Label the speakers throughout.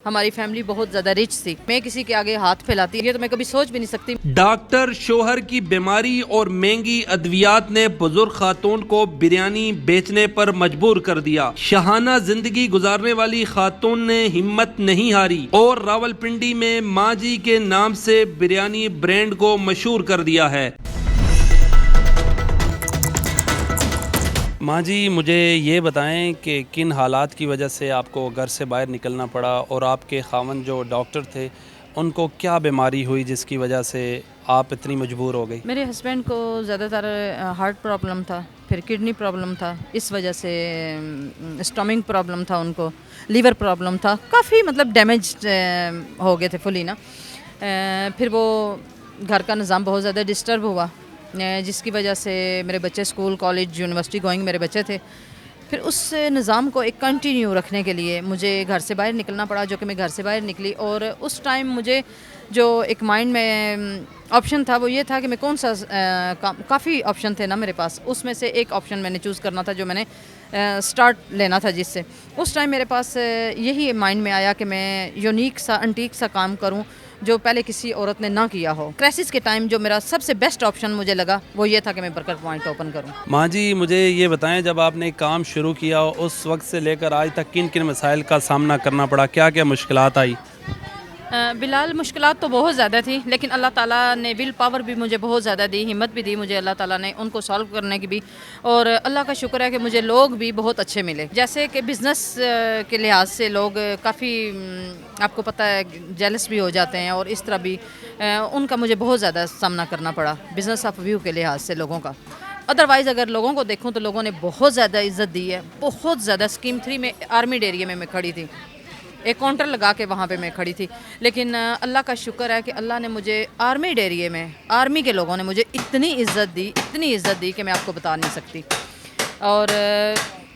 Speaker 1: ہماری فیملی بہت زیادہ رچ تھی. میں کسی کے آگے ہاتھ پھیلاتی یہ تو میں کبھی سوچ بھی نہیں سکتی.
Speaker 2: ڈاکٹر شوہر کی بیماری اور مہنگی ادویات نے بزرگ خاتون کو بریانی بیچنے پر مجبور کر دیا. شاہانہ زندگی گزارنے والی خاتون نے ہمت نہیں ہاری اور راولپنڈی میں ماں جی کے نام سے بریانی برانڈ کو مشہور کر دیا ہے. ماں جی مجھے یہ بتائیں کہ کن حالات کی وجہ سے آپ کو گھر سے باہر نکلنا پڑا اور آپ کے خاوند جو ڈاکٹر تھے ان کو کیا بیماری ہوئی جس کی وجہ سے آپ اتنی مجبور ہو گئی؟
Speaker 1: میرے ہسبینڈ کو زیادہ تر ہارٹ پرابلم تھا, پھر کڈنی پرابلم تھا, اس وجہ سے اسٹمک پرابلم تھا, ان کو لیور پرابلم تھا, کافی مطلب ڈیمیج ہو گئے تھے فلی نا. پھر وہ گھر کا نظام بہت زیادہ ڈسٹرب ہوا جس کی وجہ سے میرے بچے اسکول کالج یونیورسٹی گوئنگ میرے بچے تھے. پھر اس نظام کو ایک کنٹینیو رکھنے کے لیے مجھے گھر سے باہر نکلنا پڑا, جو کہ میں گھر سے باہر نکلی. اور اس ٹائم مجھے جو ایک مائنڈ میں آپشن تھا وہ یہ تھا کہ میں کون سا کافی آپشن تھے نا میرے پاس, اس میں سے ایک آپشن میں نے چوز کرنا تھا جو میں نے سٹارٹ لینا تھا, جس سے اس ٹائم میرے پاس یہی مائنڈ میں آیا کہ میں یونیک سا انٹیک سا کام کروں جو پہلے کسی عورت نے نہ کیا ہو. کرائسس کے ٹائم جو میرا سب سے بیسٹ آپشن مجھے لگا وہ یہ تھا کہ میں برگر پوائنٹ اوپن کروں.
Speaker 2: ماں جی مجھے یہ بتائیں جب آپ نے کام شروع کیا اس وقت سے لے کر آج تک کن کن مسائل کا سامنا کرنا پڑا, کیا کیا مشکلات آئی؟
Speaker 1: بلال مشکلات تو بہت زیادہ تھی, لیکن اللہ تعالیٰ نے ول پاور بھی مجھے بہت زیادہ دی, ہمت بھی دی مجھے اللہ تعالیٰ نے ان کو سالو کرنے کی بھی. اور اللہ کا شکر ہے کہ مجھے لوگ بھی بہت اچھے ملے. جیسے کہ بزنس کے لحاظ سے لوگ کافی آپ کو پتہ ہے جیلس بھی ہو جاتے ہیں, اور اس طرح بھی ان کا مجھے بہت زیادہ سامنا کرنا پڑا بزنس آف ویو کے لحاظ سے لوگوں کا. ادروائز اگر لوگوں کو دیکھوں تو لوگوں نے بہت زیادہ عزت دی ہے, بہت زیادہ. اسکیم 3 میں آرمی ایریا میں کھڑی تھی, ایک کاؤنٹر لگا کے وہاں پہ میں کھڑی تھی, لیکن اللہ کا شکر ہے کہ اللہ نے مجھے آرمی ایریا میں آرمی کے لوگوں نے مجھے اتنی عزت دی کہ میں آپ کو بتا نہیں سکتی. اور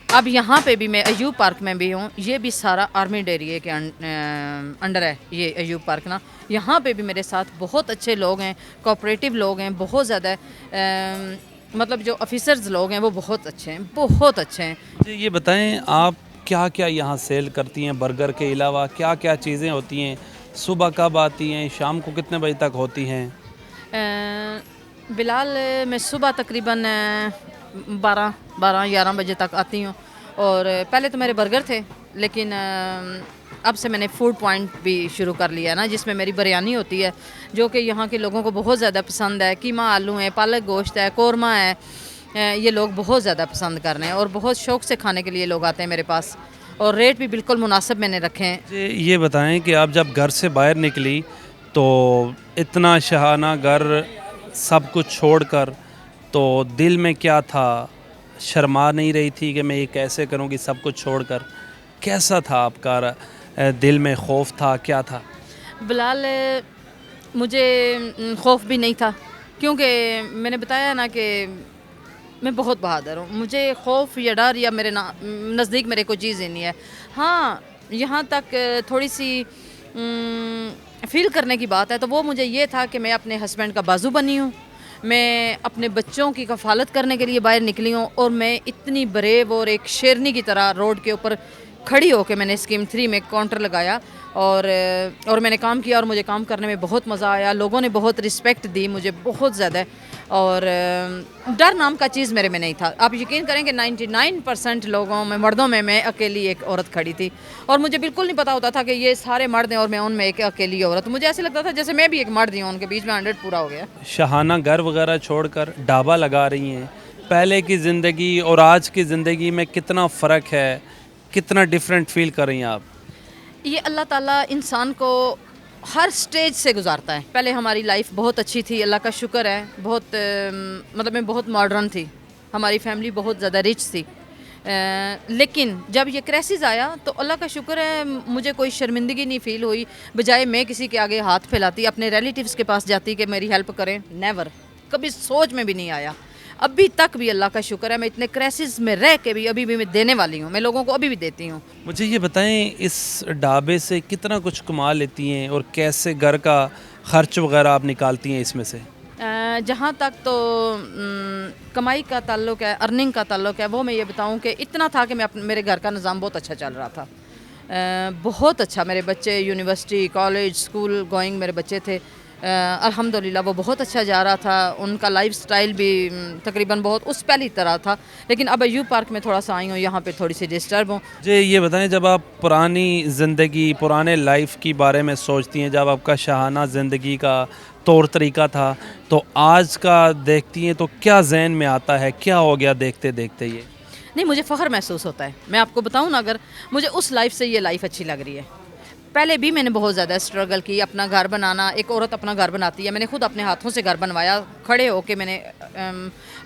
Speaker 1: اب یہاں پہ بھی میں ایوب پارک میں بھی ہوں, یہ بھی سارا آرمی ایریا کے انڈر ہے یہ ایوب پارک نا. یہاں پہ بھی میرے ساتھ بہت اچھے لوگ ہیں, کوآپریٹیو لوگ ہیں, بہت زیادہ مطلب جو آفیسرز لوگ ہیں وہ بہت اچھے ہیں, بہت اچھے ہیں.
Speaker 2: یہ بتائیں آپ کیا کیا یہاں سیل کرتی ہیں برگر کے علاوہ, کیا کیا چیزیں ہوتی ہیں, صبح کب آتی ہیں, شام کو کتنے بجے تک ہوتی ہیں؟
Speaker 1: بلال میں صبح تقریباً 11 بجے تک آتی ہوں. اور پہلے تو میرے برگر تھے, لیکن اب سے میں نے فوڈ پوائنٹ بھی شروع کر لیا نا, جس میں میری بریانی ہوتی ہے جو کہ یہاں کے لوگوں کو بہت زیادہ پسند ہے. قیمہ آلو ہے, پالک گوشت ہے, قورمہ ہے, یہ لوگ بہت زیادہ پسند کر رہے ہیں اور بہت شوق سے کھانے کے لیے لوگ آتے ہیں میرے پاس, اور ریٹ بھی بالکل مناسب میں نے رکھے ہیں.
Speaker 2: یہ بتائیں کہ آپ جب گھر سے باہر نکلی تو اتنا شاہانہ گھر سب کچھ چھوڑ کر, تو دل میں کیا تھا؟ شرما نہیں رہی تھی کہ میں یہ کیسے کروں گی سب کچھ چھوڑ کر؟ کیسا تھا آپ کا دل میں, خوف تھا, کیا تھا؟
Speaker 1: بلال مجھے خوف بھی نہیں تھا, کیونکہ میں نے بتایا نا کہ میں بہت بہادر ہوں. مجھے خوف یا ڈر یا میرے نزدیک میرے کوئی چیز ہی نہیں ہے. ہاں یہاں تک تھوڑی سی فیل کرنے کی بات ہے تو وہ مجھے یہ تھا کہ میں اپنے ہسبینڈ کا بازو بنی ہوں, میں اپنے بچوں کی کفالت کرنے کے لیے باہر نکلی ہوں, اور میں اتنی بریو اور ایک شیرنی کی طرح روڈ کے اوپر کھڑی ہو کے میں نے اسکیم 3 میں کاؤنٹر لگایا اور میں نے کام کیا, اور مجھے کام کرنے میں بہت مزہ آیا. لوگوں نے بہت رسپیکٹ دی مجھے بہت زیادہ, اور ڈر نام کا چیز میرے میں نہیں تھا. آپ یقین کریں کہ 99% لوگوں میں مردوں میں اکیلی ایک عورت کھڑی تھی, اور مجھے بالکل نہیں پتا ہوتا تھا کہ یہ سارے مرد ہیں اور میں ان میں ایک اکیلی عورت. مجھے ایسے لگتا تھا جیسے میں بھی ایک مرد ہوں, ان کے بیچ میں 100 پورا ہو گیا.
Speaker 2: شاہانہ گھر وغیرہ چھوڑ کر ڈھابا لگا رہی ہیں, پہلے کی زندگی اور آج کی زندگی میں کتنا فرق ہے, کتنا ڈیفرنٹ فیل کر رہی ہیں آپ؟
Speaker 1: یہ اللہ تعالیٰ انسان کو ہر سٹیج سے گزارتا ہے. پہلے ہماری لائف بہت اچھی تھی, اللہ کا شکر ہے, بہت مطلب میں بہت ماڈرن تھی, ہماری فیملی بہت زیادہ رچ تھی. لیکن جب یہ کرائسس آیا تو اللہ کا شکر ہے مجھے کوئی شرمندگی نہیں فیل ہوئی. بجائے میں کسی کے آگے ہاتھ پھیلاتی, اپنے ریلیٹیوز کے پاس جاتی کہ میری ہیلپ کریں, نیور, کبھی سوچ میں بھی نہیں آیا. ابھی تک بھی اللہ کا شکر ہے میں اتنے کرائسس میں رہ کے بھی ابھی بھی میں دینے والی ہوں, میں لوگوں کو ابھی بھی دیتی ہوں.
Speaker 2: مجھے یہ بتائیں اس ڈھابے سے کتنا کچھ کما لیتی ہیں اور کیسے گھر کا خرچ وغیرہ آپ نکالتی ہیں اس میں سے؟
Speaker 1: جہاں تک تو کمائی کا تعلق ہے, ارننگ کا تعلق ہے, وہ میں یہ بتاؤں کہ اتنا تھا کہ میرے گھر کا نظام بہت اچھا چل رہا تھا. بہت اچھا، میرے بچے یونیورسٹی کالج اسکول گوئنگ میرے بچے تھے، الحمدللہ وہ بہت اچھا جا رہا تھا، ان کا لائف سٹائل بھی تقریباً بہت اس پہلی طرح تھا، لیکن اب ایوب پارک میں تھوڑا سا آئی ہوں، یہاں پہ تھوڑی سی ڈسٹرب ہوں۔
Speaker 3: جی یہ بتائیں، جب آپ پرانی زندگی پرانے لائف کی بارے میں سوچتی ہیں، جب آپ کا شاہانہ زندگی کا طور طریقہ تھا تو آج کا دیکھتی ہیں تو کیا ذہن میں آتا ہے، کیا ہو گیا دیکھتے دیکھتے یہ؟
Speaker 1: نہیں، مجھے فخر محسوس ہوتا ہے، میں آپ کو بتاؤں نا، اگر مجھے اس لائف سے یہ لائف اچھی لگ رہی ہے۔ پہلے بھی میں نے بہت زیادہ اسٹرگل کی، اپنا گھر بنانا، ایک عورت اپنا گھر بناتی ہے، میں نے خود اپنے ہاتھوں سے گھر بنوایا، کھڑے ہو کے میں نے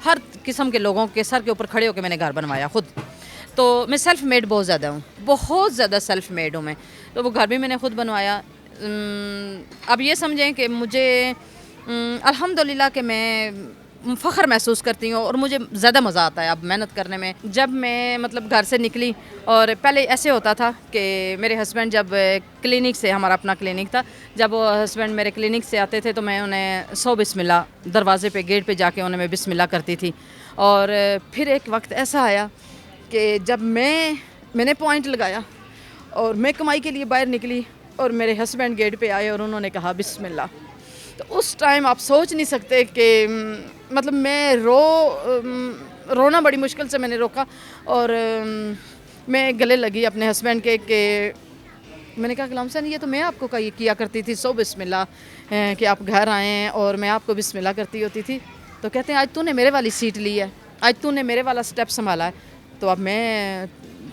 Speaker 1: ہر قسم کے لوگوں کے سر کے اوپر کھڑے ہو کے میں نے گھر بنوایا خود، تو میں سیلف میڈ بہت زیادہ ہوں، بہت زیادہ سیلف میڈ ہوں میں، تو وہ گھر بھی میں نے خود بنوایا۔ اب یہ سمجھیں کہ مجھے الحمدللہ کہ میں فخر محسوس کرتی ہوں، اور مجھے زیادہ مزہ آتا ہے اب محنت کرنے میں۔ جب میں مطلب گھر سے نکلی، اور پہلے ایسے ہوتا تھا کہ میرے ہسبینڈ جب کلینک سے، ہمارا اپنا کلینک تھا، جب وہ ہسبینڈ میرے کلینک سے آتے تھے تو میں انہیں 100 بسم اللہ دروازے پہ گیٹ پہ جا کے انہیں میں بسم اللہ کرتی تھی۔ اور پھر ایک وقت ایسا آیا کہ جب میں نے پوائنٹ لگایا اور میں کمائی کے لیے باہر نکلی، اور میرے ہسبینڈ گیٹ پہ آئے اور انہوں نے کہا بسم اللہ، تو اس ٹائم آپ سوچ نہیں سکتے کہ مطلب میں رونا بڑی مشکل سے میں نے روکا، اور میں گلے لگی اپنے ہسبینڈ کے، کہ میں نے کہا غلام حسین یہ تو میں آپ کو کیا کرتی تھی 100 بسم اللہ کہ آپ گھر آئیں اور میں آپ کو بسم اللہ کرتی ہوتی تھی، تو کہتے ہیں آج تو نے میرے والی سیٹ لی ہے، آج تو نے میرے والا سٹیپ سنبھالا ہے، تو اب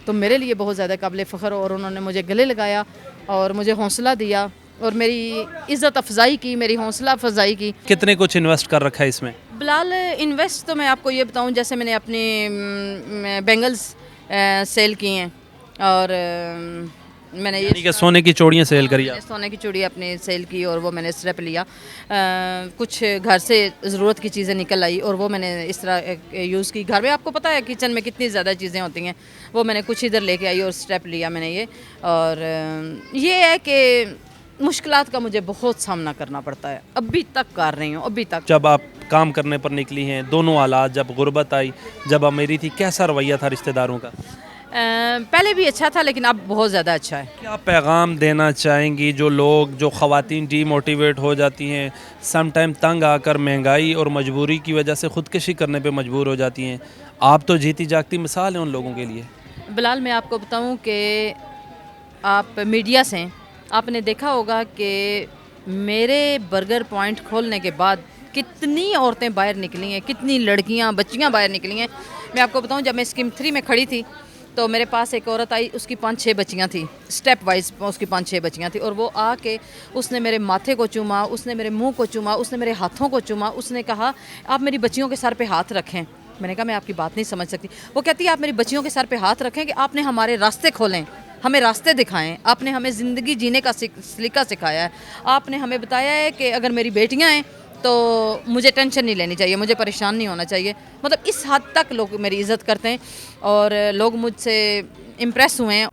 Speaker 1: تم میرے لیے بہت زیادہ قابل فخر ہو۔ اور انہوں نے مجھے گلے لگایا اور مجھے حوصلہ دیا اور میری عزت افزائی کی، میری حوصلہ افزائی کی۔
Speaker 3: کتنے کچھ انویسٹ کر رکھا ہے اس میں؟
Speaker 1: بلال انویسٹ تو میں آپ کو یہ بتاؤں، جیسے میں نے اپنی بینگلز سیل کی ہیں، اور میں نے
Speaker 3: یعنی کہ سونے کی چوڑیاں سیل کری
Speaker 1: میں نے
Speaker 3: آپ؟
Speaker 1: سونے کی چوڑی اپنے سیل کی، اور وہ میں نے اسٹیپ لیا، کچھ گھر سے ضرورت کی چیزیں نکل آئی اور وہ میں نے اس طرح یوز کی۔ گھر میں آپ کو پتہ ہے کچن میں کتنی زیادہ چیزیں ہوتی ہیں، وہ میں نے کچھ ادھر لے کے آئی اور اسٹیپ لیا میں نے یہ۔ اور یہ ہے کہ مشکلات کا مجھے بہت سامنا کرنا پڑتا ہے، ابھی تک کر رہی ہوں، ابھی تک۔
Speaker 3: جب آپ کام کرنے پر نکلی ہیں، دونوں حالات، جب غربت آئی، جب امیری تھی، کیسا رویہ تھا رشتہ داروں کا؟
Speaker 1: پہلے بھی اچھا تھا لیکن اب بہت زیادہ اچھا ہے۔
Speaker 3: کیا پیغام دینا چاہیں گی جو خواتین ڈی موٹیویٹ ہو جاتی ہیں، سم ٹائم تنگ آ کر مہنگائی اور مجبوری کی وجہ سے خودکشی کرنے پہ مجبور ہو جاتی ہیں؟ آپ تو جیتی جاگتی مثال ہیں ان لوگوں کے لیے۔
Speaker 1: بلال میں آپ کو بتاؤں کہ آپ میڈیا سے آپ نے دیکھا ہوگا کہ میرے برگر پوائنٹ کھولنے کے بعد کتنی عورتیں باہر نکلی ہیں، کتنی لڑکیاں بچیاں باہر نکلی ہیں۔ میں آپ کو بتاؤں جب میں اسکیم 3 میں کھڑی تھی تو میرے پاس ایک عورت آئی، اس کی 5-6 بچیاں تھیں، اسٹیپ وائز اس کی 5-6 بچیاں تھیں، اور وہ آ کے اس نے میرے ماتھے کو چوما، اس نے میرے منہ کو چوما، اس نے میرے ہاتھوں کو چوما، اس نے کہا آپ میری بچیوں کے سر پہ ہاتھ رکھیں۔ میں نے کہا میں آپ کی بات نہیں سمجھ سکتی۔ وہ کہتی ہے آپ میری بچیوں کے سر پہ ہاتھ رکھیں کہ آپ نے ہمارے راستے کھولیں، ہمیں راستے دکھائیں، آپ نے ہمیں زندگی جینے کا سلیقہ سکھایا ہے، آپ نے ہمیں بتایا ہے کہ اگر میری بیٹیاں ہیں تو مجھے ٹینشن نہیں لینی چاہیے، مجھے پریشان نہیں ہونا چاہیے۔ مطلب اس حد تک لوگ میری عزت کرتے ہیں اور لوگ مجھ سے امپریس ہوئے ہیں۔